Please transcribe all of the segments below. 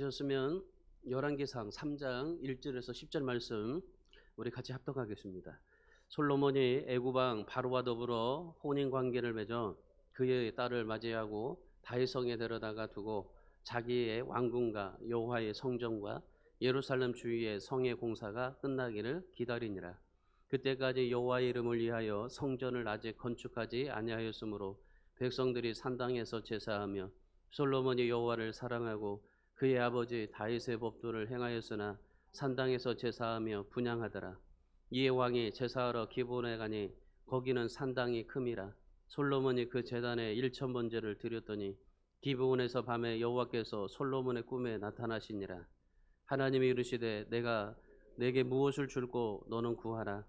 하셨으면 열왕기상 3장 1절에서 10절 말씀 우리 같이 합독하겠습니다. 솔로몬이 애굽왕 바로와 더불어 혼인 관계를 맺어 그의 딸을 맞이하고 다윗성에 데려다가 두고 자기의 왕궁과 여호와의 성전과 예루살렘 주위의 성의 공사가 끝나기를 기다리니라. 그때까지 여호와의 이름을 위하여 성전을 아직 건축하지 아니하였으므로 백성들이 산당에서 제사하며 솔로몬이 여호와를 사랑하고 그의 아버지 다윗의 법도를 행하였으나 산당에서 제사하며 분향하더라. 이에 왕이 제사하러 기브온에 가니 거기는 산당이 큼이라. 솔로몬이 그 제단에 1,000번제를 드렸더니 기브온에서 밤에 여호와께서 솔로몬의 꿈에 나타나시니라. 하나님이 이르시되 내가 내게 무엇을 줄고 너는 구하라.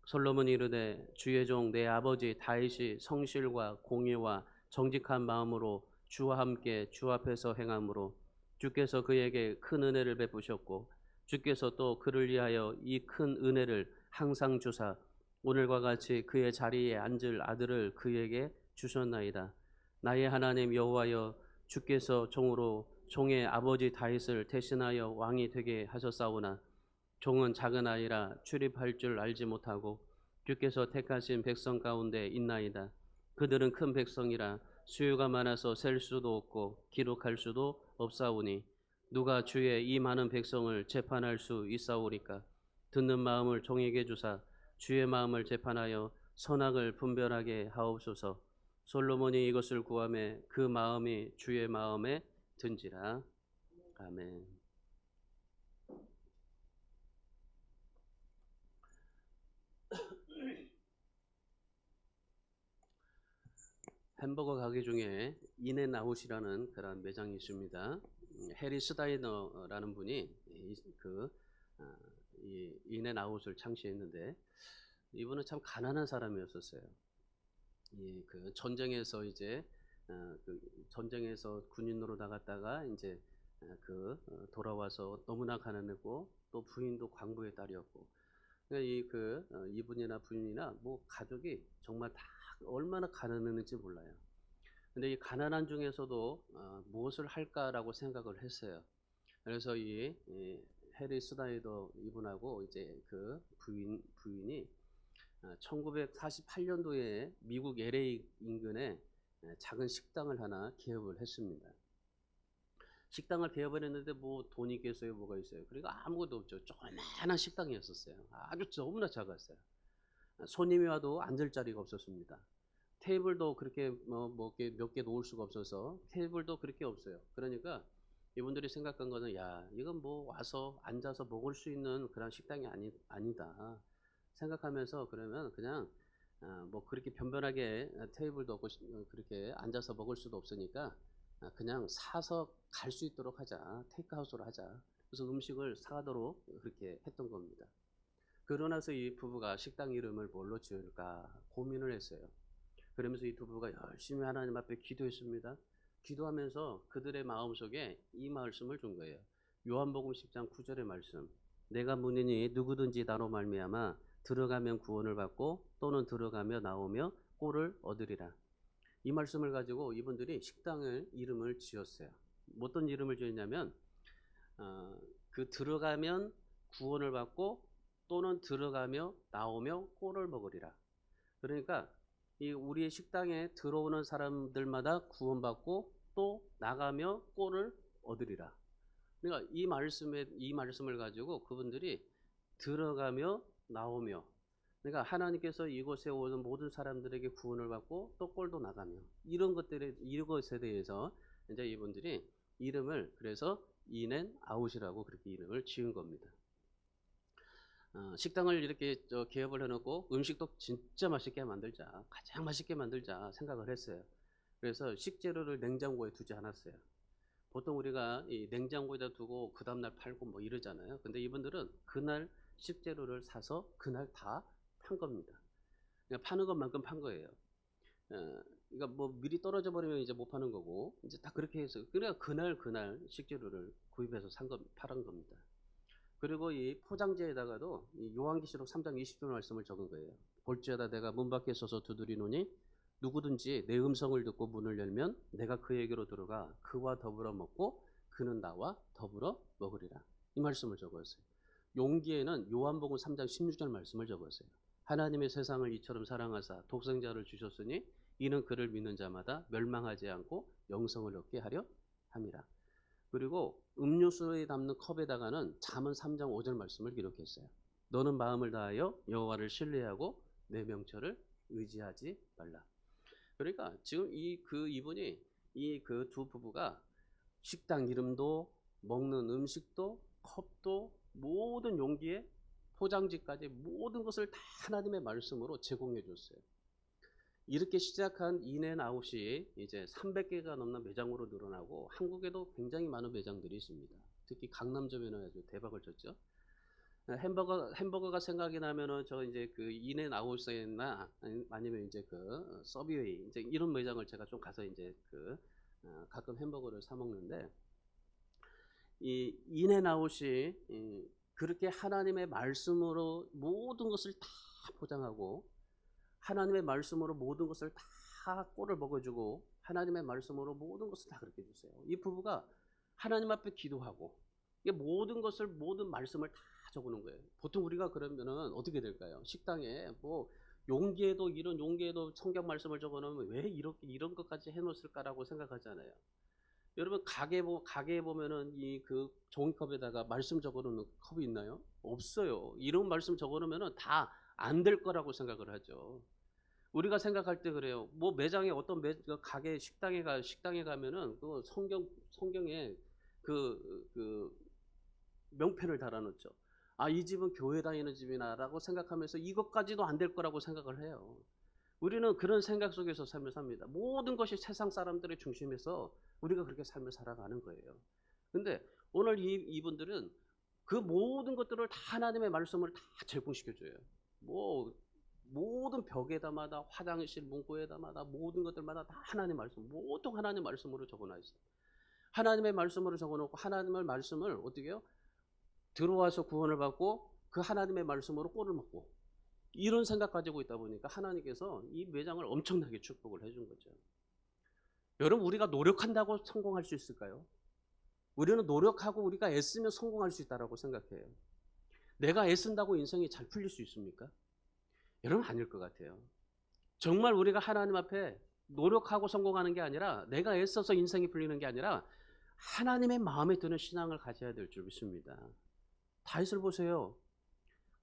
솔로몬이 이르되 주의 종 내 아버지 다윗이 성실과 공의와 정직한 마음으로 주와 함께 주 앞에서 행함으로 주께서 그에게 큰 은혜를 베푸셨고 주께서 또 그를 위하여 이 큰 은혜를 항상 주사 오늘과 같이 그의 자리에 앉을 아들을 그에게 주셨나이다. 나의 하나님 여호와여, 주께서 종으로 종의 아버지 다윗을 대신하여 왕이 되게 하셨사오나 종은 작은 아이라 출입할 줄 알지 못하고 주께서 택하신 백성 가운데 있나이다. 그들은 큰 백성이라 수요가 많아서 셀 수도 없고 기록할 수도 없사오니 누가 주의 이 많은 백성을 재판할 수 있사오리까? 듣는 마음을 종에게 주사 주의 마음을 재판하여 선악을 분별하게 하옵소서. 솔로몬이 이것을 구하매 그 마음이 주의 마음에 든지라. 아멘. 햄버거 가게 중에 인앤아웃이라는 그런 매장이 있습니다. 해리 스다이너라는 분이 이 인앤아웃을 창시했는데 이분은 참 가난한 사람이었었어요. 그 전쟁에서 이제 전쟁에서 군인으로 나갔다가 이제 돌아와서 너무나 가난했고 또 부인도 광부의 딸이었고 그러니까 이분이나 부인이나 뭐 가족이 정말 다 얼마나 가난했는지 몰라요. 근데 이 가난한 중에서도 무엇을 할까라고 생각을 했어요. 그래서 이 해리 스나이더 이분하고 이제 그 부인이 1948년도에 미국 LA 인근에 작은 식당을 하나 개업을 했습니다. 식당을 개업을 했는데 뭐 돈이 있겠어요, 뭐가 있어요. 그러니까 아무것도 없죠. 조그마한 식당이었었어요. 아주 너무나 작았어요. 손님이 와도 앉을 자리가 없었습니다. 테이블도 그렇게 몇 개 놓을 수가 없어서 테이블도 그렇게 없어요. 그러니까 이분들이 생각한 거는 야, 이건 뭐 와서 앉아서 먹을 수 있는 그런 식당이 아니다 생각하면서 그러면 그냥 뭐 그렇게 변변하게 테이블도 없고 그렇게 앉아서 먹을 수도 없으니까 그냥 사서 갈 수 있도록 하자. 테이크아웃으로 하자. 그래서 음식을 사가도록 그렇게 했던 겁니다. 그러고 나서 이 부부가 식당 이름을 뭘로 지을까 고민을 했어요. 그러면서 이 부부가 열심히 하나님 앞에 기도했습니다. 기도하면서 그들의 마음속에 이 말씀을 준 거예요. 요한복음 10장 9절의 말씀. 내가 문이니 누구든지 나로 말미암아 들어가면 구원을 받고 또는 들어가며 나오며 꼴을 얻으리라. 이 말씀을 가지고 이분들이 식당을 이름을 지었어요. 어떤 이름을 지었냐면 들어가면 구원을 받고 또는 들어가며 나오며 꼴을 먹으리라. 그러니까 이 우리의 식당에 들어오는 사람들마다 구원받고 또 나가며 꼴을 얻으리라. 그러니까 이 말씀을 가지고 그분들이 들어가며 나오며, 그러니까 하나님께서 이곳에 오는 모든 사람들에게 구원을 받고 또 꼴도 나가며 이것에 대해서 이제 이분들이 이름을 그래서 인앤아웃이라고 그렇게 이름을 지은 겁니다. 식당을 이렇게 개업을 해놓고 음식도 진짜 맛있게 만들자, 가장 맛있게 만들자 생각을 했어요. 그래서 식재료를 냉장고에 두지 않았어요. 보통 우리가 이 냉장고에다 두고 그 다음날 팔고 뭐 이러잖아요. 근데 이분들은 그날 식재료를 사서 그날 다 판 겁니다. 그러니까 파는 것만큼 판 거예요. 그러니까 뭐 미리 떨어져 버리면 이제 못 파는 거고 이제 다 그렇게 해서 그냥 그날 식재료를 구입해서 팔은 겁니다. 그리고 이 포장지에다가도 이 요한계시록 3장 20절 말씀을 적은 거예요. 볼지어다 내가 문 밖에 서서 두드리노니 누구든지 내 음성을 듣고 문을 열면 내가 그에게로 들어가 그와 더불어 먹고 그는 나와 더불어 먹으리라. 이 말씀을 적었어요. 용기에는 요한복음 3장 16절 말씀을 적었어요. 하나님의 세상을 이처럼 사랑하사 독생자를 주셨으니 이는 그를 믿는 자마다 멸망하지 않고 영생을 얻게 하려 함이라. 그리고 음료수에 담는 컵에다가는 잠언 3장 5절 말씀을 기록했어요. 너는 마음을 다하여 여호와를 신뢰하고 내 명철을 의지하지 말라. 그러니까 지금 이분이 이 그 두 부부가 식당 이름도 먹는 음식도 컵도 모든 용기에 포장지까지 모든 것을 다 하나님의 말씀으로 제공해 줬어요. 이렇게 시작한 인앤아웃이 이제 300개가 넘는 매장으로 늘어나고 한국에도 굉장히 많은 매장들이 있습니다. 특히 강남점에는 아주 대박을 쳤죠. 햄버거가 생각이 나면은 저 이제 그 인앤아웃이나 아니면 이제 그 서브웨이 이제 이런 매장을 제가 좀 가서 이제 가끔 햄버거를 사 먹는데 이 인앤아웃이 그렇게 하나님의 말씀으로 모든 것을 다 포장하고 하나님의 말씀으로 모든 것을 다 꼴을 먹어주고 하나님의 말씀으로 모든 것을 다 그렇게 해주세요. 이 부부가 하나님 앞에 기도하고 이게 모든 것을 모든 말씀을 다 적어놓은 거예요. 보통 우리가 그러면은 어떻게 될까요? 식당에 뭐 용기에도 이런 용기에도 성경 말씀을 적어놓으면 왜 이렇게 이런 것까지 해놓았을까라고 생각하잖아요. 여러분 가게에 보면은 이 그 종이컵에다가 말씀 적어놓는 컵이 있나요? 없어요. 이런 말씀 적어놓으면은 다 안 될 거라고 생각을 하죠. 우리가 생각할 때 그래요. 뭐 매장에 어떤 가게 식당에 가면은 그 성경에 그 명패를 달아놓죠. 아, 이 집은 교회 다니는 집이나라고 생각하면서 이것까지도 안 될 거라고 생각을 해요. 우리는 그런 생각 속에서 삶을 삽니다. 모든 것이 세상 사람들의 중심에서 우리가 그렇게 삶을 살아가는 거예요. 근데 오늘 이분들은 그 모든 것들을 다 하나님의 말씀을 다 제공시켜줘요. 뭐 모든 벽에다마다 화장실 문구에다마다 모든 것들마다 다 하나님의 말씀, 모두 하나님의 말씀으로 적어놔 있어요. 하나님의 말씀으로 적어놓고 하나님의 말씀을 어떻게 해요? 들어와서 구원을 받고 그 하나님의 말씀으로 꼴을 먹고 이런 생각 가지고 있다 보니까 하나님께서 이 매장을 엄청나게 축복을 해준 거죠. 여러분, 우리가 노력한다고 성공할 수 있을까요? 우리는 노력하고 우리가 애쓰면 성공할 수 있다고 생각해요. 내가 애쓴다고 인생이 잘 풀릴 수 있습니까? 여러분, 아닐 것 같아요. 정말 우리가 하나님 앞에 노력하고 성공하는 게 아니라 내가 애써서 인생이 풀리는 게 아니라 하나님의 마음에 드는 신앙을 가져야 될 줄 믿습니다. 다윗을 보세요.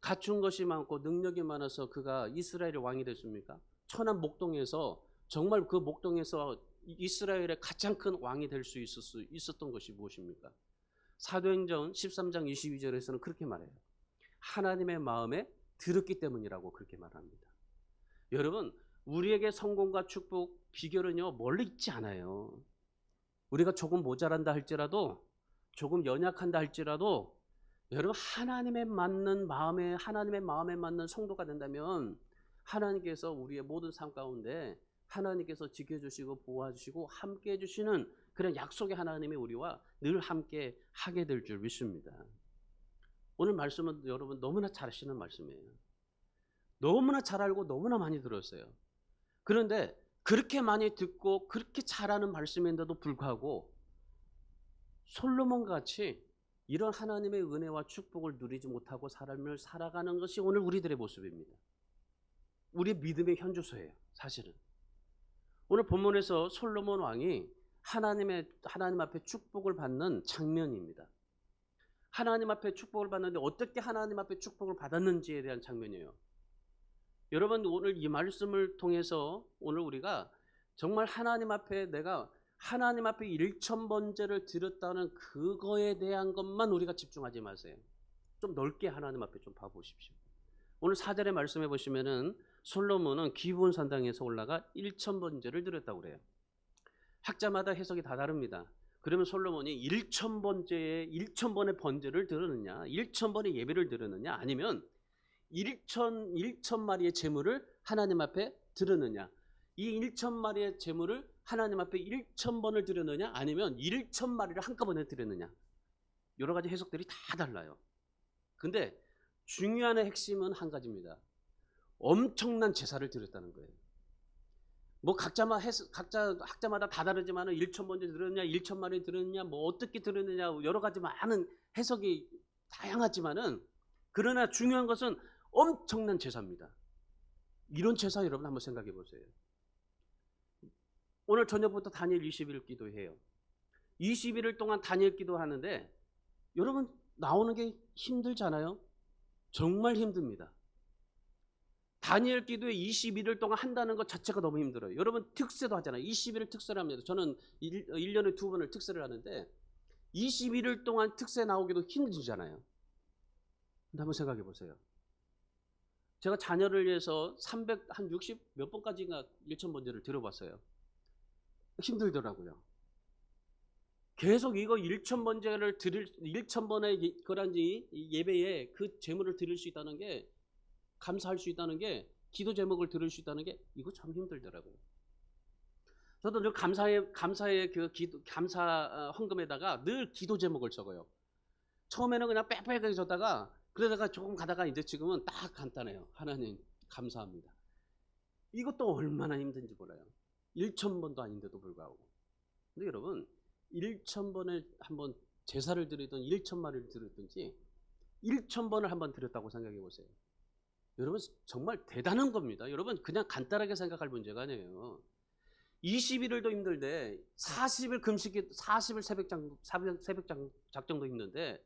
갖춘 것이 많고 능력이 많아서 그가 이스라엘의 왕이 됐습니까? 천한 목동에서 정말 그 목동에서 이스라엘의 가장 큰 왕이 될 수 있었던 것이 무엇입니까? 사도행전 13장 22절에서는 그렇게 말해요. 하나님의 마음에 들었기 때문이라고 그렇게 말합니다. 여러분, 우리에게 성공과 축복 비결은요 멀리 있지 않아요. 우리가 조금 모자란다 할지라도 조금 연약한다 할지라도 여러분 하나님의 마음에 맞는 성도가 된다면 하나님께서 우리의 모든 삶 가운데 하나님께서 지켜주시고 보호하시고 함께 해주시는 그런 약속의 하나님이 우리와 늘 함께 하게 될 줄 믿습니다. 오늘 말씀은 여러분 너무나 잘 아시는 말씀이에요. 너무나 잘 알고 너무나 많이 들었어요. 그런데 그렇게 많이 듣고 그렇게 잘하는 말씀인데도 불구하고 솔로몬 같이 이런 하나님의 은혜와 축복을 누리지 못하고 삶을 살아가는 것이 오늘 우리들의 모습입니다. 우리의 믿음의 현주소예요. 사실은 오늘 본문에서 솔로몬 왕이 하나님 앞에 축복을 받는 장면입니다. 하나님 앞에 축복을 받는데 어떻게 하나님 앞에 축복을 받았는지에 대한 장면이에요. 여러분, 오늘 이 말씀을 통해서 오늘 우리가 정말 하나님 앞에 내가 하나님 앞에 1,000번째를 드렸다는 그거에 대한 것만 우리가 집중하지 마세요. 좀 넓게 하나님 앞에 좀 봐보십시오. 오늘 4절에 말씀해 보시면은 솔로몬은 기브온 산당에서 올라가 1,000번째를 드렸다고 그래요. 학자마다 해석이 다 다릅니다. 그러면 솔로몬이 1,000번의 번제를 드렸느냐, 1,000번의 예배를 드렸느냐, 아니면 1천 마리의 제물을 하나님 앞에 드렸느냐, 이 1,000마리의 제물을 하나님 앞에 1,000번을 드렸느냐, 아니면 1,000마리를 한꺼번에 드렸느냐, 여러 가지 해석들이 다 달라요. 근데 중요한 핵심은 한 가지입니다. 엄청난 제사를 드렸다는 거예요. 뭐 각자 학자마다 다 다르지만은 1,000번째 들었냐, 1,000만에 들었냐, 뭐 어떻게 들었느냐 여러 가지 많은 해석이 다양하지만은 그러나 중요한 것은 엄청난 제사입니다. 이런 제사 여러분 한번 생각해 보세요. 오늘 저녁부터 다니엘 20일 기도해요. 21일 동안 다니엘 기도하는데 여러분 나오는 게 힘들잖아요. 정말 힘듭니다. 다니엘 기도에 21일 동안 한다는 것 자체가 너무 힘들어요. 여러분 특세도 하잖아요. 21일 특세를 합니다. 저는 1년에 2번을 특세를 하는데 21일 동안 특세 나오기도 힘들잖아요. 근데 한번 생각해 보세요. 제가 자녀를 위해서 360 몇 번까지인가 1,000번째를 들어봤어요. 힘들더라고요. 계속 이거 1,000번째를 1,000번의 그런지 예배에 그 제물을 드릴 수 있다는 게, 감사할 수 있다는 게, 기도 제목을 들을 수 있다는 게 이거 참 힘들더라고요. 저도 늘 감사의 그 감사 헌금에다가 늘 기도 제목을 적어요. 처음에는 그냥 빽빽하게 적다가 그러다가 조금 가다가 이제 지금은 딱 간단해요. 하나님 감사합니다. 이것도 얼마나 힘든지 몰라요. 1,000번도 아닌데도 불구하고. 근데 여러분 1,000번을 한번 제사를 드리든 1,000마리를 드렸든지 1,000번을 한번 드렸다고 생각해 보세요. 여러분 정말 대단한 겁니다. 여러분 그냥 간단하게 생각할 문제가 아니에요. 21일도 힘들데 40일 금식이 40일 새벽 작정도 힘든데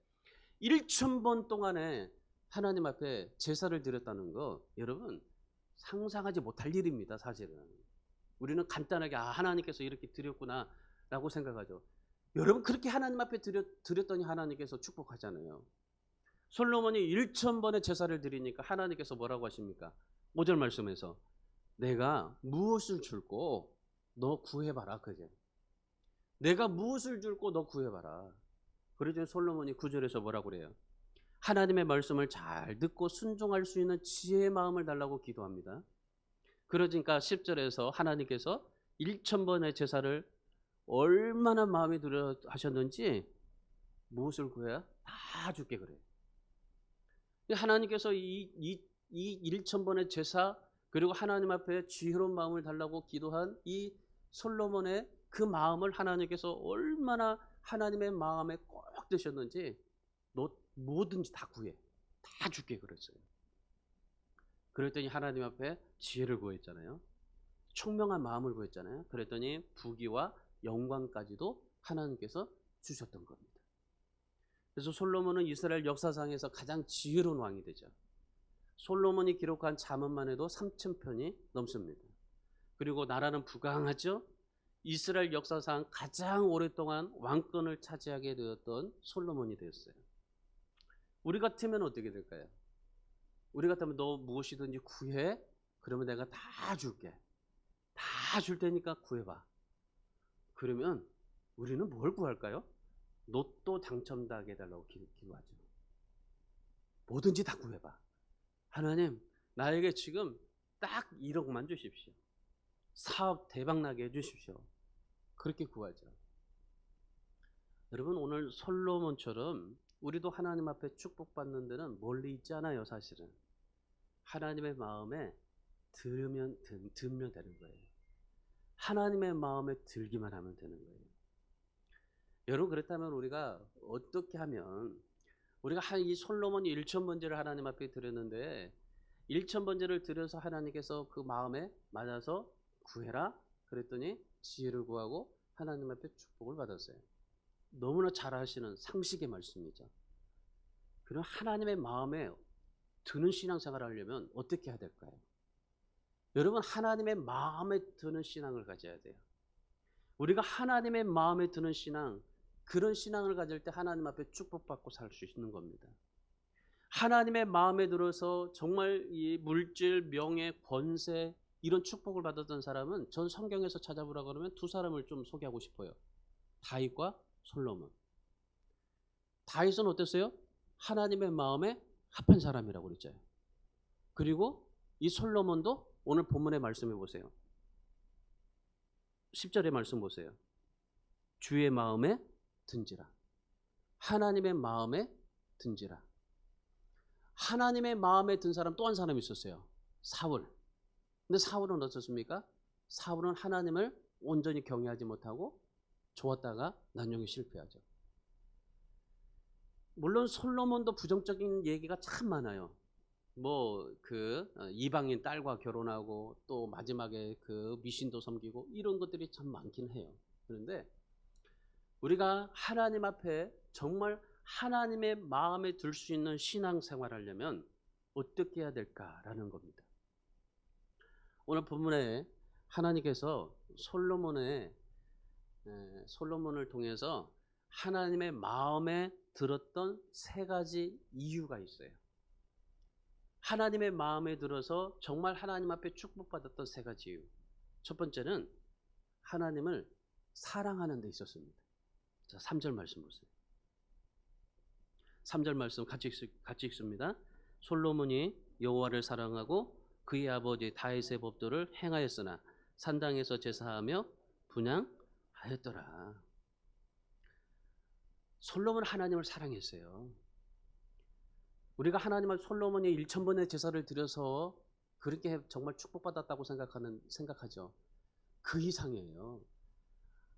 1,000번 동안에 하나님 앞에 제사를 드렸다는 거 여러분 상상하지 못할 일입니다. 사실은 우리는 간단하게 하나님께서 이렇게 드렸구나 라고 생각하죠. 여러분 그렇게 하나님 앞에 드렸더니 하나님께서 축복하잖아요. 솔로몬이 1,000번의 제사를 드리니까 하나님께서 뭐라고 하십니까? 5절 말씀에서 내가 무엇을 줄고 너 구해봐라. 그게 내가 무엇을 줄고 너 구해봐라. 그러더니 솔로몬이 9절에서 뭐라고 그래요? 하나님의 말씀을 잘 듣고 순종할 수 있는 지혜의 마음을 달라고 기도합니다. 그러니까 10절에서 하나님께서 1,000번의 제사를 얼마나 마음에 들여 하셨는지 무엇을 구해야 다 줄게 그래요. 하나님께서 이 1,000번의 제사 그리고 하나님 앞에 지혜로운 마음을 달라고 기도한 이 솔로몬의 그 마음을 하나님께서 얼마나 하나님의 마음에 꼭 드셨는지 너 뭐든지 다 구해. 다 줄게 그랬어요. 그랬더니 하나님 앞에 지혜를 구했잖아요. 총명한 마음을 구했잖아요. 그랬더니 부귀와 영광까지도 하나님께서 주셨던 겁니다. 그래서 솔로몬은 이스라엘 역사상에서 가장 지혜로운 왕이 되죠. 솔로몬이 기록한 잠언만 해도 3,000편이 넘습니다. 그리고 나라는 부강하죠. 이스라엘 역사상 가장 오랫동안 왕권을 차지하게 되었던 솔로몬이 되었어요. 우리 같으면 어떻게 될까요? 우리 같으면 너 무엇이든지 구해. 그러면 내가 다 줄게. 다 줄 테니까 구해봐. 그러면 우리는 뭘 구할까요? 로또 당첨되게 해달라고 기도하죠. 뭐든지 다 구해봐. 하나님 나에게 지금 딱 1억만 주십시오. 사업 대박나게 해주십시오. 그렇게 구하죠. 여러분 오늘 솔로몬처럼 우리도 하나님 앞에 축복받는 데는 멀리 있지 않아요. 사실은 하나님의 마음에 들면 되는 거예요. 하나님의 마음에 들기만 하면 되는 거예요. 여러분 그렇다면 우리가 어떻게 하면 우리가 이 솔로몬이 1,000번제를 하나님 앞에 드렸는데 1,000번제를 드려서 하나님께서 그 마음에 맞아서 구해라 그랬더니 지혜를 구하고 하나님 앞에 축복을 받았어요. 너무나 잘 아시는 상식의 말씀이죠. 그럼 하나님의 마음에 드는 신앙생활을 하려면 어떻게 해야 될까요? 여러분 하나님의 마음에 드는 신앙을 가져야 돼요. 우리가 하나님의 마음에 드는 신앙, 그런 신앙을 가질 때 하나님 앞에 축복받고 살 수 있는 겁니다. 하나님의 마음에 들어서 정말 이 물질, 명예, 권세 이런 축복을 받았던 사람은 전 성경에서 찾아보라 그러면 두 사람을 좀 소개하고 싶어요. 다윗과 솔로몬. 다윗은 어땠어요? 하나님의 마음에 합한 사람이라고 그랬죠. 그리고 이 솔로몬도 오늘 본문의 말씀해 보세요. 10절의 말씀 보세요. 주의 마음에 든지라. 하나님의 마음에 든지라. 하나님의 마음에 든 사람 또 한 사람이 있었어요. 사울. 근데 사울은 어떻습니까? 사울은 하나님을 온전히 경외하지 못하고 좋았다가 나중에 실패하죠. 물론 솔로몬도 부정적인 얘기가 참 많아요. 뭐 이방인 딸과 결혼하고 또 마지막에 그 미신도 섬기고 이런 것들이 참 많긴 해요. 그런데 우리가 하나님 앞에 정말 하나님의 마음에 들 수 있는 신앙생활 하려면 어떻게 해야 될까라는 겁니다. 오늘 본문에 하나님께서 솔로몬을 통해서 하나님의 마음에 들었던 세 가지 이유가 있어요. 하나님의 마음에 들어서 정말 하나님 앞에 축복받았던 세 가지 이유. 첫 번째는 하나님을 사랑하는 데 있었습니다. 자, 3절 말씀 보세요. 3절 말씀 같이 읽습니다. 솔로몬이 여호와를 사랑하고 그의 아버지 다윗의 법도를 행하였으나 산당에서 제사하며 분향하였더라. 솔로몬은 하나님을 사랑했어요. 우리가 하나님을 솔로몬이 1000번의 제사를 드려서 그렇게 정말 축복받았다고 생각하죠. 그 이상이에요.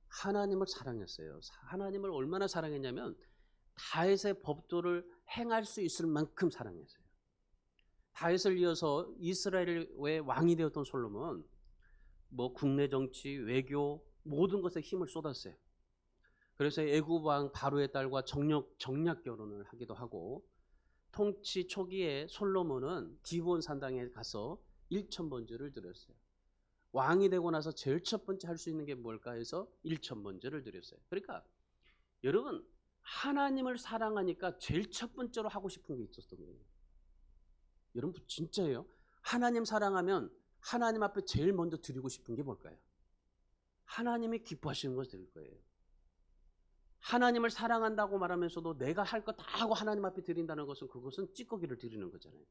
하나님을 사랑했어요. 하나님을 얼마나 사랑했냐면 다윗의 법도를 행할 수 있을 만큼 사랑했어요. 다윗을 이어서 이스라엘의 왕이 되었던 솔로몬, 뭐 국내 정치, 외교 모든 것에 힘을 쏟았어요. 그래서 애굽 왕 바로의 딸과 정략 결혼을 하기도 하고, 통치 초기에 솔로몬은 기브온 산당에 가서 1000번제를 드렸어요. 왕이 되고 나서 제일 첫 번째 할 수 있는 게 뭘까 해서 1000번제를 드렸어요. 그러니까 여러분, 하나님을 사랑하니까 제일 첫 번째로 하고 싶은 게 있었던 거예요. 여러분 진짜예요. 하나님 사랑하면 하나님 앞에 제일 먼저 드리고 싶은 게 뭘까요? 하나님이 기뻐하시는 걸 드릴 거예요. 하나님을 사랑한다고 말하면서도 내가 할 거 다 하고 하나님 앞에 드린다는 것은 그것은 찌꺼기를 드리는 거잖아요.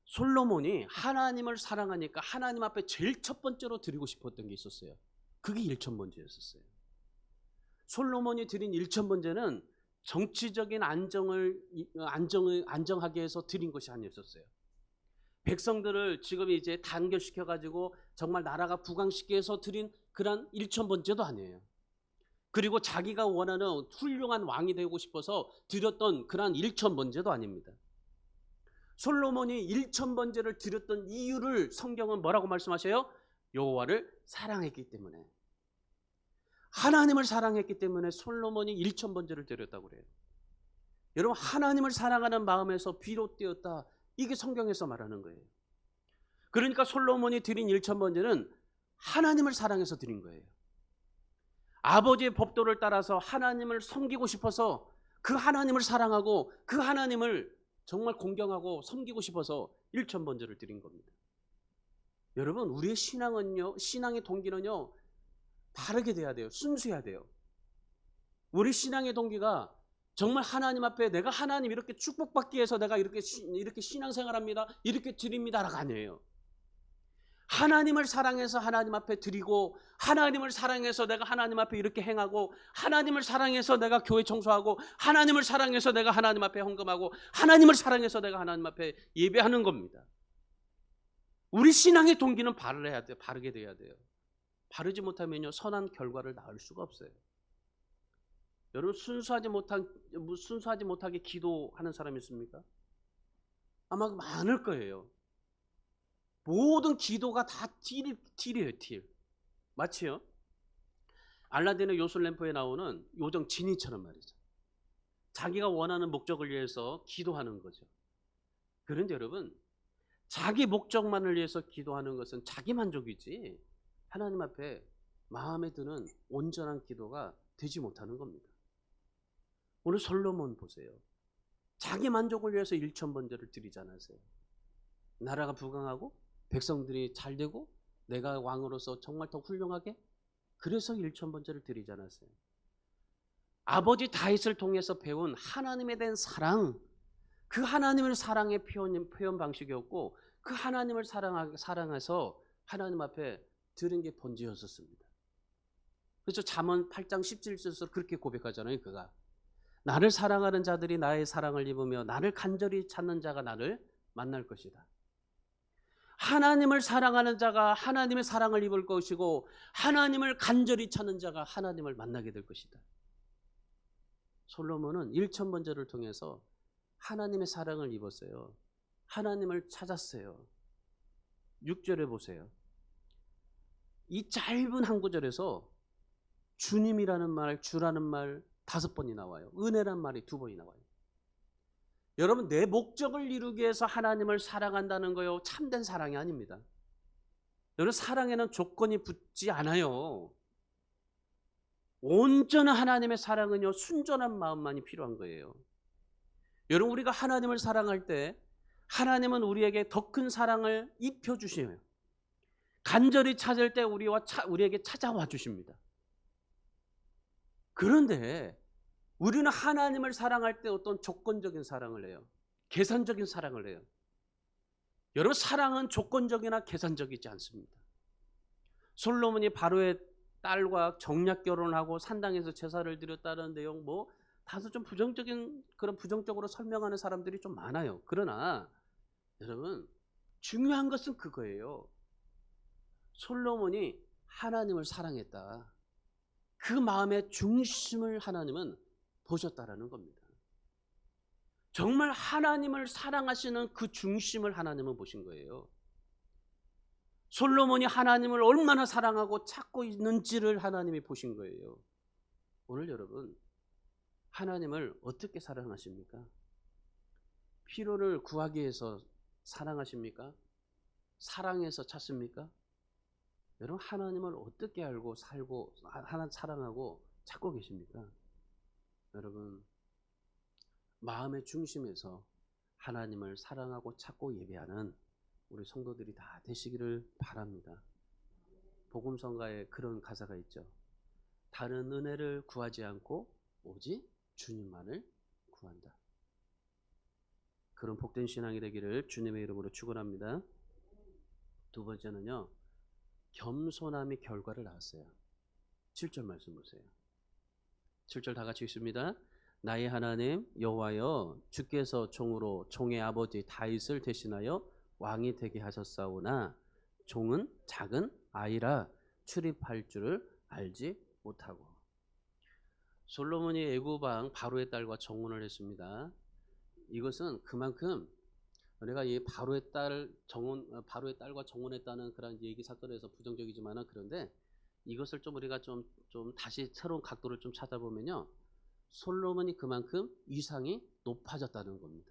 솔로몬이 하나님을 사랑하니까 하나님 앞에 제일 첫 번째로 드리고 싶었던 게 있었어요. 그게 1000번제였었어요. 솔로몬이 드린 1000번제는 정치적인 안정하기 위해서 드린 것이 아니었어요. 백성들을 지금 이제 단결시켜가지고 정말 나라가 부강시키기 위해서 드린 그런 1000번제도 아니에요. 그리고 자기가 원하는 훌륭한 왕이 되고 싶어서 드렸던 그런 1000번제도 아닙니다. 솔로몬이 1000번제를 드렸던 이유를 성경은 뭐라고 말씀하셔요? 여호와를 사랑했기 때문에. 하나님을 사랑했기 때문에 솔로몬이 1000번제를 드렸다고 그래요. 여러분, 하나님을 사랑하는 마음에서 비롯되었다. 이게 성경에서 말하는 거예요. 그러니까 솔로몬이 드린 1000번제는 하나님을 사랑해서 드린 거예요. 아버지의 법도를 따라서 하나님을 섬기고 싶어서 그 하나님을 사랑하고 그 하나님을 정말 공경하고 섬기고 싶어서 1000번제를 드린 겁니다. 여러분, 우리의 신앙의 동기는요, 바르게 돼야 돼요. 순수해야 돼요. 우리 신앙의 동기가 정말 하나님 앞에 내가 하나님 이렇게 축복받기 위해서 내가 이렇게 신앙생활합니다, 이렇게 드립니다라가 아니에요. 하나님을 사랑해서 하나님 앞에 드리고, 하나님을 사랑해서 내가 하나님 앞에 이렇게 행하고, 하나님을 사랑해서 내가 교회 청소하고, 하나님을 사랑해서 내가 하나님 앞에 헌금하고, 하나님을 사랑해서 내가 하나님 앞에 예배하는 겁니다. 우리 신앙의 동기는 바르게 돼야 돼요. 바르지 못하면요, 선한 결과를 낳을 수가 없어요. 여러분, 순수하지 못하게 기도하는 사람이 있습니까? 아마 많을 거예요. 모든 기도가 다 틸이에요, 틸. 마치요, 알라딘의 요술램프에 나오는 요정 지니처럼 말이죠. 자기가 원하는 목적을 위해서 기도하는 거죠. 그런데 여러분, 자기 목적만을 위해서 기도하는 것은 자기 만족이지 하나님 앞에 마음에 드는 온전한 기도가 되지 못하는 겁니다. 오늘 솔로몬 보세요. 자기 만족을 위해서 1000번제를 드리지 않았어요. 나라가 부강하고 백성들이 잘 되고 내가 왕으로서 정말 더 훌륭하게, 그래서 1000번제를 드리지 않았어요. 아버지 다윗을 통해서 배운 하나님에 대한 사랑, 그 하나님을 사랑의 표현 방식이었고, 그 하나님을 사랑해서 하나님 앞에 드린 게 번제였었습니다. 그래서 잠언 8장 17절에서 그렇게 고백하잖아요. 그가 나를 사랑하는 자들이 나의 사랑을 입으며 나를 간절히 찾는 자가 나를 만날 것이다. 하나님을 사랑하는 자가 하나님의 사랑을 입을 것이고 하나님을 간절히 찾는 자가 하나님을 만나게 될 것이다. 솔로몬은 1,000번제를 통해서 하나님의 사랑을 입었어요. 하나님을 찾았어요. 6절에 보세요. 이 짧은 한 구절에서 주님이라는 말, 주라는 말 5번이 나와요. 은혜란 말이 2번이 나와요. 여러분, 내 목적을 이루기 위해서 하나님을 사랑한다는 거요, 참된 사랑이 아닙니다. 여러분, 사랑에는 조건이 붙지 않아요. 온전한 하나님의 사랑은요, 순전한 마음만이 필요한 거예요. 여러분, 우리가 하나님을 사랑할 때 하나님은 우리에게 더 큰 사랑을 입혀주시며 간절히 찾을 때 우리에게 찾아와 주십니다. 그런데 우리는 하나님을 사랑할 때 어떤 조건적인 사랑을 해요. 계산적인 사랑을 해요. 여러분, 사랑은 조건적이나 계산적이지 않습니다. 솔로몬이 바로의 딸과 정략 결혼하고 산당에서 제사를 드렸다는 내용 다소 좀 부정적으로 설명하는 사람들이 좀 많아요. 그러나 여러분, 중요한 것은 그거예요. 솔로몬이 하나님을 사랑했다. 그 마음의 중심을 하나님은 보셨다라는 겁니다. 정말 하나님을 사랑하시는 그 중심을 하나님은 보신 거예요. 솔로몬이 하나님을 얼마나 사랑하고 찾고 있는지를 하나님이 보신 거예요. 오늘 여러분, 하나님을 어떻게 사랑하십니까? 필요를 구하기 위해서 사랑하십니까? 사랑해서 찾습니까? 여러분, 하나님을 어떻게 알고 살고 사랑하고 찾고 계십니까? 여러분, 마음의 중심에서 하나님을 사랑하고 찾고 예배하는 우리 성도들이 다 되시기를 바랍니다. 복음성가에 그런 가사가 있죠. 다른 은혜를 구하지 않고 오직 주님만을 구한다. 그런 복된 신앙이 되기를 주님의 이름으로 축원합니다. 2번째는요, 겸손함이 결과를 낳았어요. 7절 말씀 보세요. 7절 다 같이 읽습니다. 나의 하나님 여호와여, 주께서 종으로 종의 아버지 다윗을 대신하여 왕이 되게 하셨사오나 종은 작은 아이라 출입할 줄을 알지 못하고. 솔로몬이 애굽 왕 바로의 딸과 정혼을 했습니다. 이것은 그만큼 내가 이 바로의 딸과 정혼했다는 그런 얘기 사건에서 부정적이지만은, 그런데 이것을 좀 우리가 좀 다시 새로운 각도를 좀 찾아보면요, 솔로몬이 그만큼 위상이 높아졌다는 겁니다.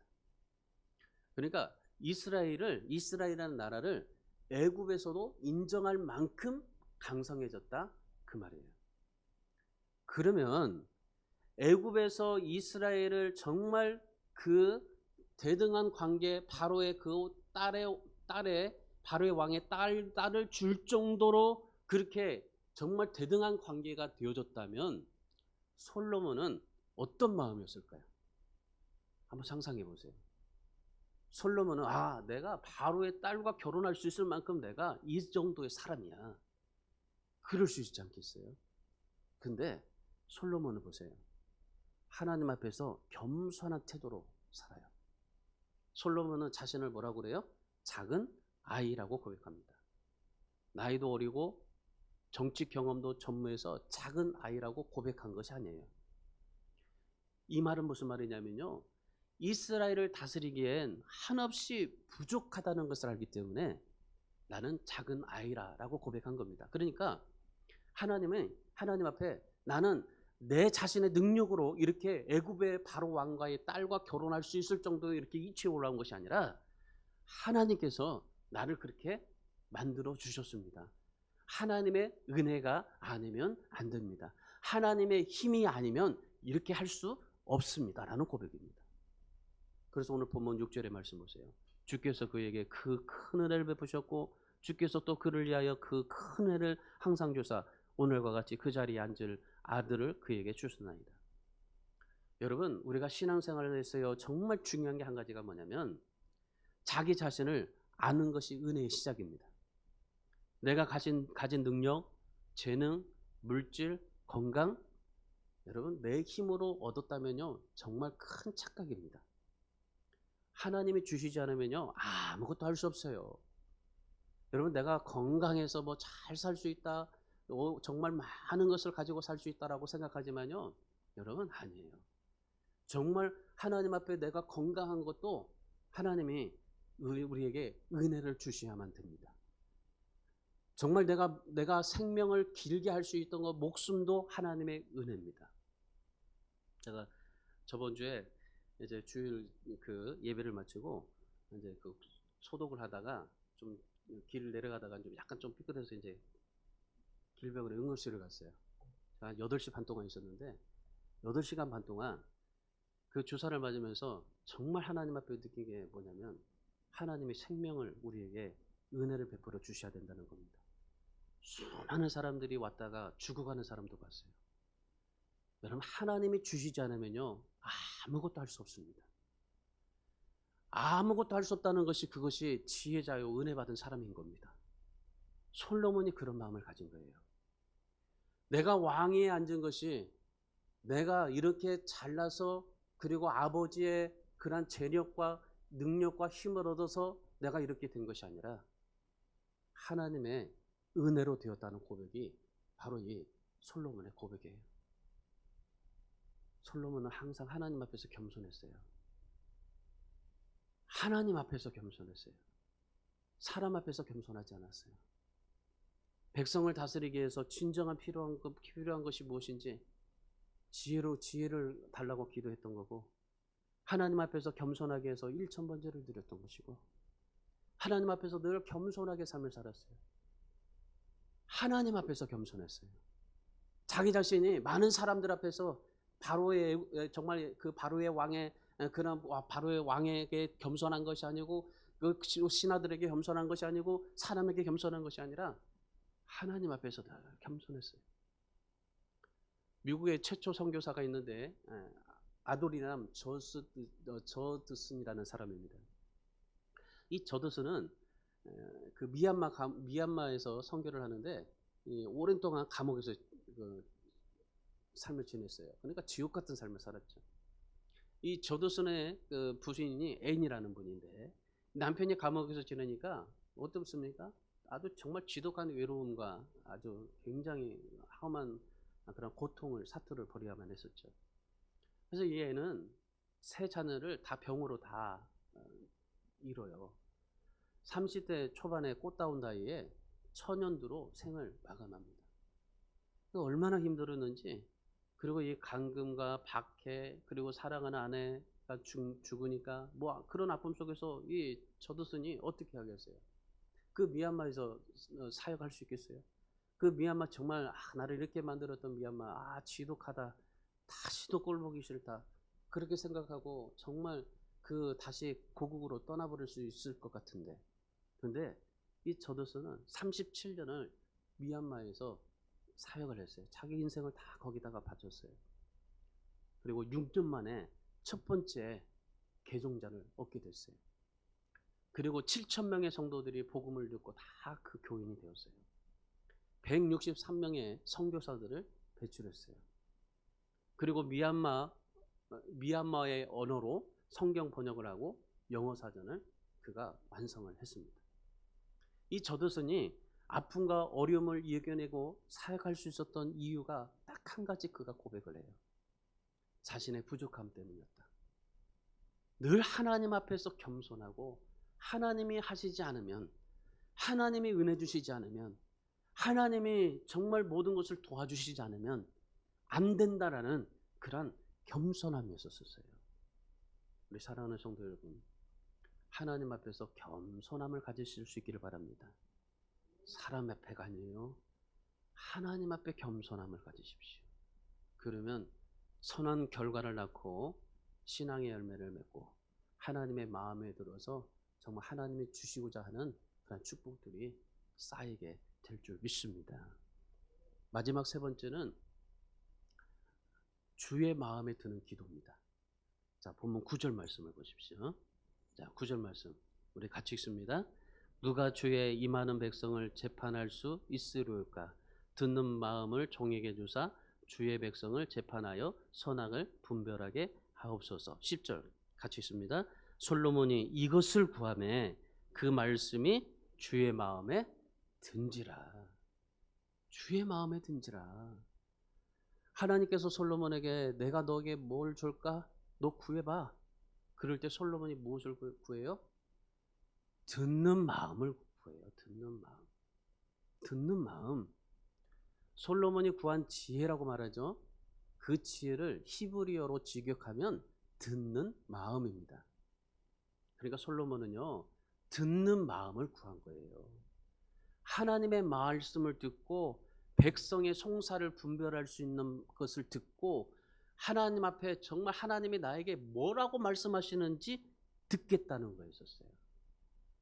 그러니까 이스라엘이라는 나라를 애굽에서도 인정할 만큼 강성해졌다 그 말이에요. 그러면 애굽에서 이스라엘을 정말 그 대등한 관계, 바로의 그 바로의 왕의 딸을 줄 정도로 그렇게 정말 대등한 관계가 되어졌다면 솔로몬은 어떤 마음이었을까요? 한번 상상해 보세요. 솔로몬은 내가 바로의 딸과 결혼할 수 있을 만큼 내가 이 정도의 사람이야. 그럴 수 있지 않겠어요? 근데 솔로몬을 보세요. 하나님 앞에서 겸손한 태도로 살아요. 솔로몬은 자신을 뭐라고 그래요? 작은 아이라고 고백합니다. 나이도 어리고 정치 경험도 전무해서 작은 아이라고 고백한 것이 아니에요. 이 말은 무슨 말이냐면요, 이스라엘을 다스리기엔 한없이 부족하다는 것을 알기 때문에 나는 작은 아이라고 고백한 겁니다. 그러니까 하나님 앞에 나는 내 자신의 능력으로 이렇게 애굽의 바로 왕과의 딸과 결혼할 수 있을 정도로 이렇게 이치에 올라온 것이 아니라 하나님께서 나를 그렇게 만들어 주셨습니다. 하나님의 은혜가 아니면 안 됩니다. 하나님의 힘이 아니면 이렇게 할 수 없습니다 라는 고백입니다. 그래서 오늘 본문 6절의 말씀 보세요. 주께서 그에게 그 큰 은혜를 베푸셨고 주께서 또 그를 위하여 그 큰 은혜를 항상 주사 오늘과 같이 그 자리에 앉을 아들을 그에게 주셨나이다. 여러분, 우리가 신앙생활을 했어요. 정말 중요한 게 한 가지가 뭐냐면 자기 자신을 아는 것이 은혜의 시작입니다. 내가 가진 능력, 재능, 물질, 건강, 여러분 내 힘으로 얻었다면요 정말 큰 착각입니다. 하나님이 주시지 않으면요 아무것도 할 수 없어요. 여러분 내가 건강해서 뭐 잘 살 수 있다, 정말 많은 것을 가지고 살 수 있다라고 생각하지만요. 여러분 아니에요. 정말 하나님 앞에 내가 건강한 것도 하나님이 우리에게 은혜를 주셔야만 됩니다. 정말 내가 생명을 길게 할 수 있던 것, 목숨도 하나님의 은혜입니다. 제가 저번 주에 이제 주일 그 예배를 마치고 이제 그 소독을 하다가 좀 길을 내려가다가 좀 약간 좀 삐끗해서 이제 길병원에 응급실을 갔어요. 한 8시 반 동안 있었는데 8시간 반 동안 그 주사를 맞으면서 정말 하나님 앞에 느낀 게 뭐냐면 하나님의 생명을 우리에게 은혜를 베풀어 주셔야 된다는 겁니다. 수많은 사람들이 왔다가 죽어가는 사람도 봤어요. 여러분 하나님이 주시지 않으면요 아무것도 할 수 없습니다. 아무것도 할 수 없다는 것이 그것이 지혜자요 은혜 받은 사람인 겁니다. 솔로몬이 그런 마음을 가진 거예요. 내가 왕위에 앉은 것이 내가 이렇게 잘나서 그리고 아버지의 그런 재력과 능력과 힘을 얻어서 내가 이렇게 된 것이 아니라 하나님의 은혜로 되었다는 고백이 바로 이 솔로몬의 고백이에요. 솔로몬은 항상 하나님 앞에서 겸손했어요. 하나님 앞에서 겸손했어요. 사람 앞에서 겸손하지 않았어요. 백성을 다스리기 위해서 진정한 필요한 것이 무엇인지 지혜를 달라고 기도했던 거고, 하나님 앞에서 겸손하게 해서 1,000번제를 드렸던 것이고, 하나님 앞에서 늘 겸손하게 삶을 살았어요. 하나님 앞에서 겸손했어요. 자기 자신이 많은 사람들 앞에서 바로의 정말 그 바로의 왕의 그런 바로의 왕에게 겸손한 것이 아니고 그 신하들에게 겸손한 것이 아니고 사람에게 겸손한 것이 아니라 하나님 앞에서 다 겸손했어요. 미국의 최초 선교사가 있는데 아도리남 저드슨이라는 사람입니다. 이 저드슨은 그 미얀마에서 선교를 하는데 오랜 동안 감옥에서 그 삶을 지냈어요. 그러니까 지옥 같은 삶을 살았죠. 이 저드슨의 그 부인이 앤이라는 분인데 남편이 감옥에서 지내니까 어떻습니까? 아주 정말 지독한 외로움과 아주 굉장히 험한 그런 고통을 사투를 벌여야만 했었죠. 그래서 이 애는 세 자녀를 다 병으로 다 잃어요. 30대 초반에 꽃다운 나이에 천연두로 생을 마감합니다. 얼마나 힘들었는지, 그리고 이 간금과 박해, 그리고 사랑하는 아내가 죽으니까 뭐 그런 아픔 속에서 이 저드슨이 어떻게 하겠어요? 그 미얀마에서 사역할 수 있겠어요? 그 미얀마 정말 나를 이렇게 만들었던 미얀마 지독하다, 다시도 꼴 보기 싫다, 그렇게 생각하고 정말 그 다시 고국으로 떠나버릴 수 있을 것 같은데, 근데 이 저드슨은 37년을 미얀마에서 사역을 했어요. 자기 인생을 다 거기다가 바쳤어요. 그리고 6년 만에 첫 번째 개종자를 얻게 됐어요. 그리고 7,000명의 성도들이 복음을 듣고 다 그 교인이 되었어요. 163명의 선교사들을 배출했어요. 그리고 미얀마의 언어로 성경 번역을 하고 영어 사전을 그가 완성을 했습니다. 이 저드슨이 아픔과 어려움을 이겨내고 사역할 수 있었던 이유가 딱 한 가지 그가 고백을 해요. 자신의 부족함 때문이었다. 늘 하나님 앞에서 겸손하고 하나님이 하시지 않으면, 하나님이 은혜 주시지 않으면, 하나님이 정말 모든 것을 도와주시지 않으면 안 된다라는 그런 겸손함이었었어요. 우리 사랑하는 성도 여러분, 하나님 앞에서 겸손함을 가지실 수 있기를 바랍니다. 사람 앞에가 아니에요. 하나님 앞에 겸손함을 가지십시오. 그러면 선한 결과를 낳고 신앙의 열매를 맺고 하나님의 마음에 들어서 정말 하나님이 주시고자 하는 그런 축복들이 쌓이게 될 줄 믿습니다. 마지막 세 번째는 주의 마음에 드는 기도입니다. 자, 본문 9절 말씀을 보십시오. 자, 9절 말씀 우리 같이 읽습니다. 누가 주의 임하는 백성을 재판할 수 있으리까? 듣는 마음을 종에게 주사 주의 백성을 재판하여 선악을 분별하게 하옵소서. 10절 같이 읽습니다. 솔로몬이 이것을 구하매 그 말씀이 주의 마음에 든지라. 주의 마음에 든지라. 하나님께서 솔로몬에게 내가 너에게 뭘 줄까? 너 구해봐. 그럴 때 솔로몬이 무엇을 구해요? 듣는 마음을 구해요. 듣는 마음. 듣는 마음. 솔로몬이 구한 지혜라고 말하죠. 그 지혜를 히브리어로 직역하면 듣는 마음입니다. 그러니까 솔로몬은요, 듣는 마음을 구한 거예요. 하나님의 말씀을 듣고 백성의 송사를 분별할 수 있는 것을 듣고 하나님 앞에 정말 하나님이 나에게 뭐라고 말씀하시는지 듣겠다는 거였었어요.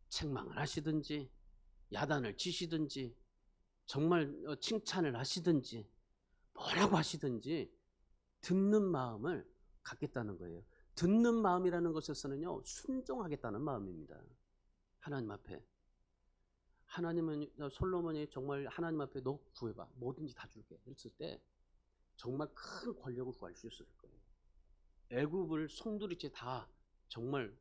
책망을 하시든지 야단을 치시든지 정말 칭찬을 하시든지 뭐라고 하시든지 듣는 마음을 갖겠다는 거예요. 듣는 마음이라는 것에서는요, 순종하겠다는 마음입니다. 하나님 앞에. 하나님은, 솔로몬이 정말 하나님 앞에 너 구해봐, 뭐든지 다 줄게 했을 때 정말 큰 권력을 구할 수 있을 거예요. 애굽을 송두리째 다 정말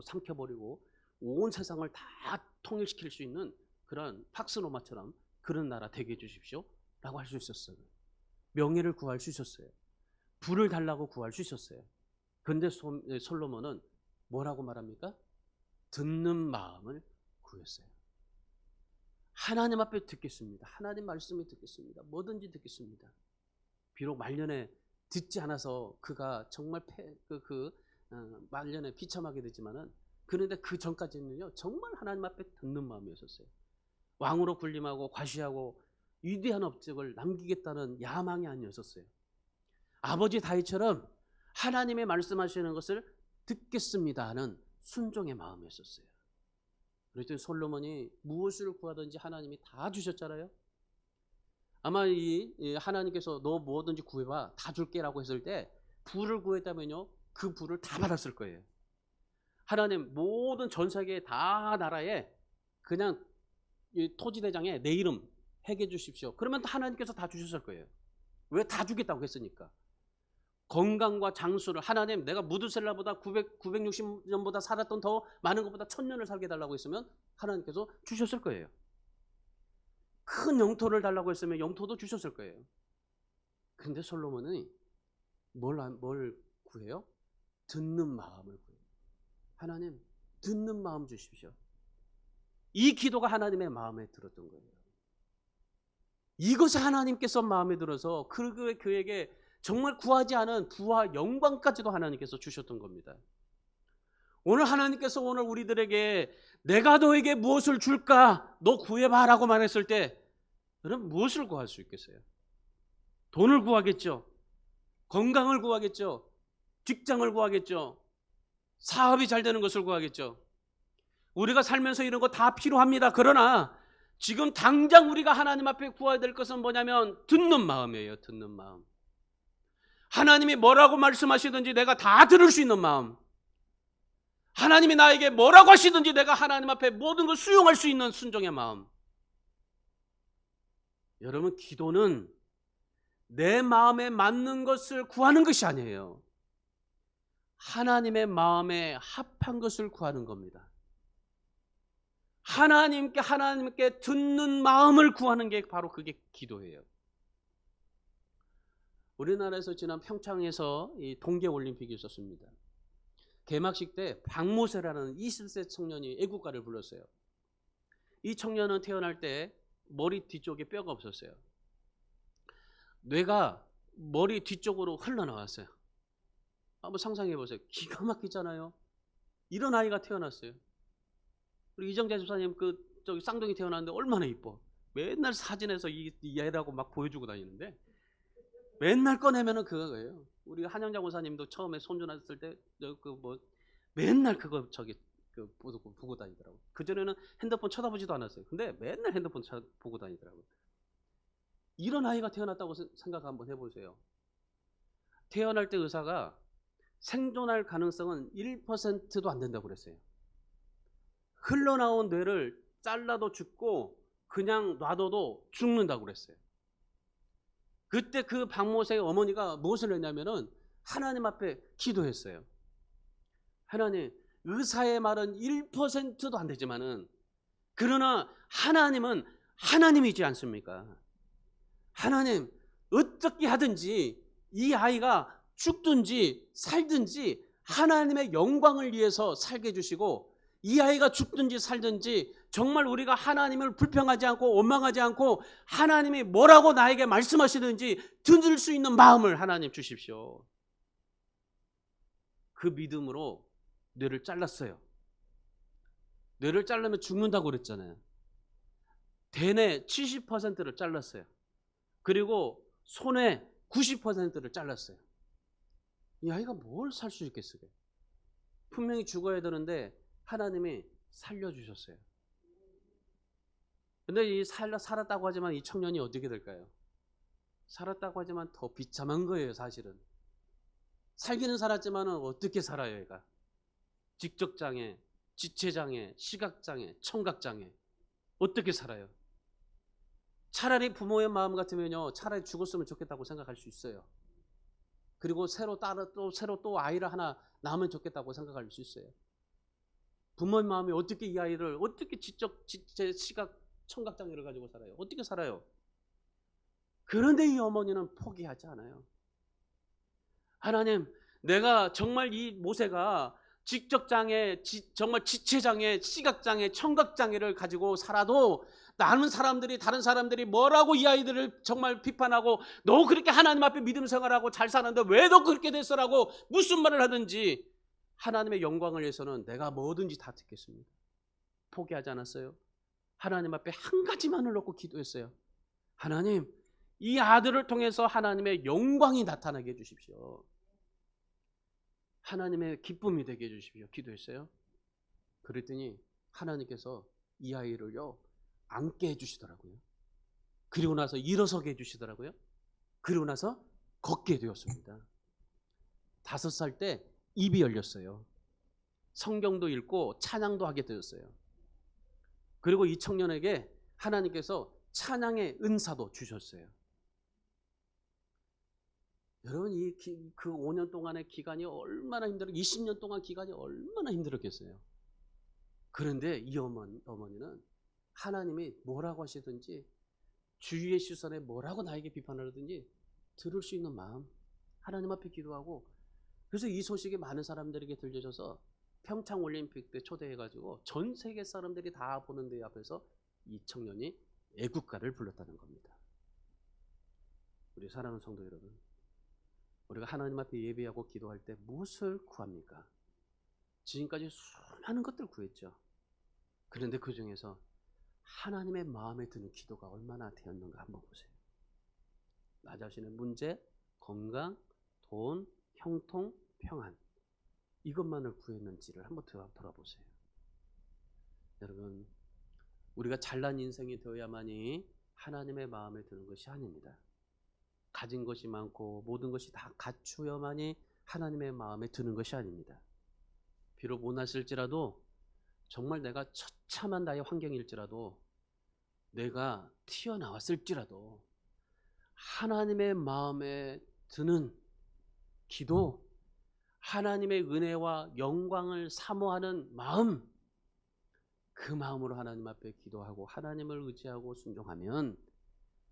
삼켜버리고 온 세상을 다 통일시킬 수 있는 그런 팍스로마처럼 그런 나라 되게 해주십시오 라고 할 수 있었어요. 명예를 구할 수 있었어요. 불을 달라고 구할 수 있었어요. 그런데 솔로몬은 뭐라고 말합니까? 듣는 마음을 구했어요. 하나님 앞에 듣겠습니다. 하나님 말씀을 듣겠습니다. 뭐든지 듣겠습니다. 비록 말년에 듣지 않아서 그가 정말 말년에 비참하게 되지만은, 그런데 그 전까지는요 정말 하나님 앞에 듣는 마음이었었어요. 왕으로 군림하고 과시하고 위대한 업적을 남기겠다는 야망이 아니었었어요. 아버지 다윗처럼 하나님의 말씀하시는 것을 듣겠습니다 하는 순종의 마음이었었어요. 그랬더니 솔로몬이 무엇을 구하든지 하나님이 다 주셨잖아요. 아마 하나님께서 너 뭐든지 구해봐 다 줄게라고 했을 때 부를 구했다면요 그 부를 다 받았을 거예요. 하나님 모든 전 세계 다 나라에 그냥 토지대장에 내 이름 해게 주십시오. 그러면 하나님께서 다 주셨을 거예요. 왜? 다 주겠다고 했으니까. 건강과 장수를 하나님 내가 무드셀라보다 960년보다 살았던 더 많은 것보다 1000년을 살게 해달라고 했으면 하나님께서 주셨을 거예요. 큰 영토를 달라고 했으면 영토도 주셨을 거예요. 근데 솔로몬이 뭘 구해요? 듣는 마음을 구해요. 하나님 듣는 마음 주십시오. 이 기도가 하나님의 마음에 들었던 거예요. 이것이 하나님께서 마음에 들어서 그에게 정말 구하지 않은 부와 영광까지도 하나님께서 주셨던 겁니다. 오늘 하나님께서 오늘 우리들에게 내가 너에게 무엇을 줄까? 너 구해봐라고 말했을 때 여러분 무엇을 구할 수 있겠어요? 돈을 구하겠죠. 건강을 구하겠죠. 직장을 구하겠죠. 사업이 잘 되는 것을 구하겠죠. 우리가 살면서 이런 거 다 필요합니다. 그러나 지금 당장 우리가 하나님 앞에 구해야 될 것은 뭐냐면 듣는 마음이에요. 듣는 마음. 하나님이 뭐라고 말씀하시든지 내가 다 들을 수 있는 마음. 하나님이 나에게 뭐라고 하시든지 내가 하나님 앞에 모든 걸 수용할 수 있는 순종의 마음. 여러분 기도는 내 마음에 맞는 것을 구하는 것이 아니에요. 하나님의 마음에 합한 것을 구하는 겁니다. 하나님께 듣는 마음을 구하는 게 바로 그게 기도예요. 우리나라에서 지난 평창에서 이 동계올림픽이 있었습니다. 개막식 때 박모세라는 20세 청년이 애국가를 불렀어요. 이 청년은 태어날 때 머리 뒤쪽에 뼈가 없었어요. 뇌가 머리 뒤쪽으로 흘러나왔어요. 한번 상상해 보세요. 기가 막히잖아요. 이런 아이가 태어났어요. 우리 이정재 집사님 저기 쌍둥이 태어났는데 얼마나 이뻐. 맨날 사진에서 이 애라고 막 보여주고 다니는데 맨날 꺼내면은 그거예요. 우리 한영자 권사님도 처음에 손주 낳았을 때 맨날 그거 보고 다니더라고. 그 전에는 핸드폰 쳐다보지도 않았어요. 근데 맨날 핸드폰 보고 다니더라고. 이런 아이가 태어났다고 생각 한번 해보세요. 태어날 때 의사가 생존할 가능성은 1%도 안 된다고 그랬어요. 흘러나온 뇌를 잘라도 죽고 그냥 놔둬도 죽는다고 그랬어요. 그때 그 박모세의 어머니가 무엇을 했냐면은 하나님 앞에 기도했어요. 하나님, 의사의 말은 1%도 안 되지만은 그러나 하나님은 하나님이지 않습니까? 하나님 어떻게 하든지 이 아이가 죽든지 살든지 하나님의 영광을 위해서 살게 해주시고, 이 아이가 죽든지 살든지 정말 우리가 하나님을 불평하지 않고 원망하지 않고 하나님이 뭐라고 나에게 말씀하시든지 들을 수 있는 마음을 하나님 주십시오. 그 믿음으로 뇌를 잘랐어요. 뇌를 자르면 죽는다고 그랬잖아요. 대뇌 70%를 잘랐어요. 그리고 손에 90%를 잘랐어요. 이 아이가 뭘 살 수 있겠어요? 분명히 죽어야 되는데 하나님이 살려주셨어요. 근데 이 살았다고 하지만 이 청년이 어떻게 될까요? 살았다고 하지만 더 비참한 거예요, 사실은. 살기는 살았지만 어떻게 살아요, 얘가? 직접장애, 지체장애, 시각장애, 청각장애. 어떻게 살아요? 차라리 부모의 마음 같으면요, 차라리 죽었으면 좋겠다고 생각할 수 있어요. 그리고 새로 또 아이를 하나 낳으면 좋겠다고 생각할 수 있어요. 부모의 마음이 어떻게 이 아이를 어떻게 지체, 시각, 청각장애를 가지고 살아요? 어떻게 살아요? 그런데 이 어머니는 포기하지 않아요. 하나님, 내가 정말 이 모세가 직접장애, 정말 지체장애, 시각장애, 청각장애를 가지고 살아도 다른 사람들이 뭐라고 이 아이들을 정말 비판하고, 너 그렇게 하나님 앞에 믿음 생활하고 잘 사는데 왜 너 그렇게 됐어라고 무슨 말을 하든지 하나님의 영광을 위해서는 내가 뭐든지 다 듣겠습니다. 포기하지 않았어요. 하나님 앞에 한 가지만을 놓고 기도했어요. 하나님, 이 아들을 통해서 하나님의 영광이 나타나게 해주십시오. 하나님의 기쁨이 되게 해주십시오. 기도했어요. 그랬더니 하나님께서 이 아이를요 앉게 해주시더라고요. 그리고 나서 일어서게 해주시더라고요. 그리고 나서 걷게 되었습니다. 5살 때 입이 열렸어요. 성경도 읽고 찬양도 하게 되었어요. 그리고 이 청년에게 하나님께서 찬양의 은사도 주셨어요. 여러분, 그 5년 동안의 기간이 얼마나 20년 동안 기간이 얼마나 힘들었겠어요. 그런데 이 어머니는 하나님이 뭐라고 하시든지, 주위의 시선에 뭐라고 나에게 비판을 하든지 들을 수 있는 마음, 하나님 앞에 기도하고, 그래서 이 소식이 많은 사람들에게 들려져서 평창올림픽 때 초대해가지고 전 세계 사람들이 다 보는 데 앞에서 이 청년이 애국가를 불렀다는 겁니다. 우리 사랑하는 성도 여러분, 우리가 하나님 앞에 예배하고 기도할 때 무엇을 구합니까? 지금까지 수많은 것들 구했죠. 그런데 그 중에서 하나님의 마음에 드는 기도가 얼마나 되었는가 한번 보세요. 나 자신의 문제, 건강, 돈, 형통, 평안, 이것만을 구했는지를 한번 돌아보세요. 여러분, 우리가 잘난 인생이 되어야만이 하나님의 마음에 드는 것이 아닙니다. 가진 것이 많고 모든 것이 다 갖추어야만이 하나님의 마음에 드는 것이 아닙니다. 비록 못났을지라도, 정말 내가 처참한 나의 환경일지라도, 내가 튀어나왔을지라도 하나님의 마음에 드는 기도, 하나님의 은혜와 영광을 사모하는 마음, 그 마음으로 하나님 앞에 기도하고 하나님을 의지하고 순종하면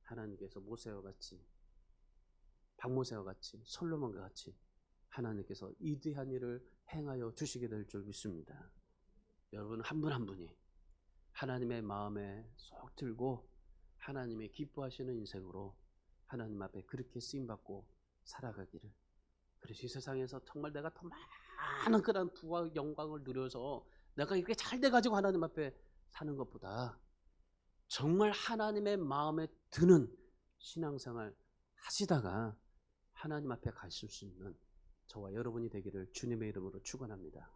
하나님께서 모세와 같이, 박모세와 같이, 솔로몬과 같이 하나님께서 위대한 일을 행하여 주시게 될 줄 믿습니다. 여러분 한 분 한 분이 하나님의 마음에 쏙 들고 하나님의 기뻐하시는 인생으로 하나님 앞에 그렇게 쓰임받고 살아가기를, 그래서 이 세상에서 정말 내가 더 많은 그런 부와 영광을 누려서 내가 이렇게 잘 돼가지고 하나님 앞에 사는 것보다 정말 하나님의 마음에 드는 신앙생활 하시다가 하나님 앞에 가실 수 있는 저와 여러분이 되기를 주님의 이름으로 축원합니다.